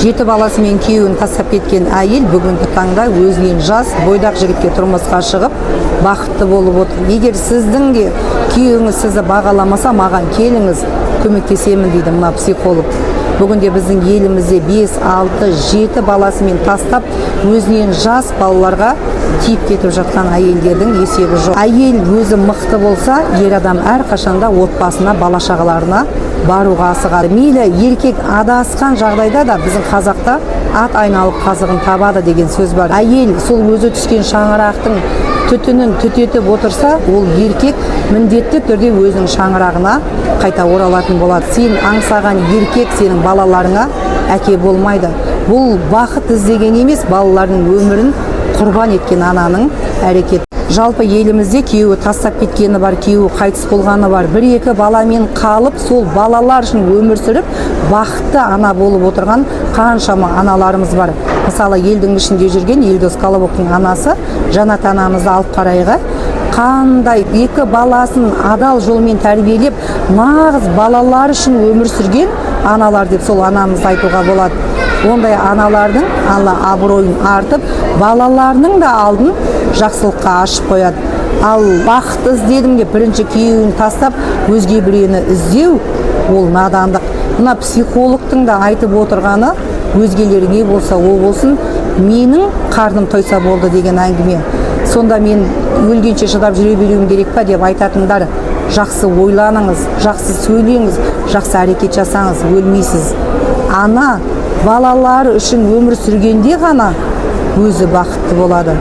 7 баласымен күйеуін тастап кеткен әйел бүгінгі таңда өзінен жас бойдақ жігітке тұрмысқа шығып бақытты болып отыр. Егер сіздің де күйеуіңіз сізді бағаламаса, маған келіңіз, көмектесемін дейді мына психолог. Бүгінде біздің елімізде 5, 6, 7 баласымен тастап, өзінен жас балаларға тиіп кетіп жатқан әйелдердің есебі жоқ. Әйел өзі мықты болса, ер адам әрқашанда отбасына, бала шағаларына баруға асығады. Мейлі еркек адасқан жағдайда да біздің қазақта ат айналып қазығын табады деген сөз бар. Әйел сол өзі түскен шаңырақтың түтінін түтетіп отырса, ол еркек міндетті түрде өзінің шаңырағына қайта оралатын болады. Сен аңсаған еркек сенің балаларыңа әке болмайды. Бұл бақыт іздеген емес, балалардың өмірін құрбан еткен ананың әрекеті. Жалпы елімізде күйеуі тастап кеткені бар, күйеуі қайтыс болғаны бар. 1-2 баламен қалып, сол балалар үшін өмір сүріп, бақытты ана болып отырған қаншама аналарымыз бар. Мысалы, елдің ішінде жүрген Елдос Колобовтың анасы Жанат анамызды алып қарайғы, қандай 2 баласын адал жолмен тәрбиелеп, нағыз балалар үшін өмір сүрген аналар деп сол анамызды айтуға болады. Ондай аналардың Алла абыройын артып, балаларының да алдын жақсылыққа ашып қояды. Ал бақыт іздедім деп бірінші күйеуін тастап, өзге біреуді іздеу, ол надандық. Мына психологтың да айтып отырғаны, өзгелерге болса о болсын, менің қарным тойса болды деген әңгіме. Сонда мен өлгенше шыдап жүре беруім керек па деп айтатындар, жақсы ойланыңыз, жақсы сөйлеңіз, жақсы әрекет жасаңыз, өлмейсіз. Ана балалары үшін өмір сүргенде ғана өзі бақытты болады.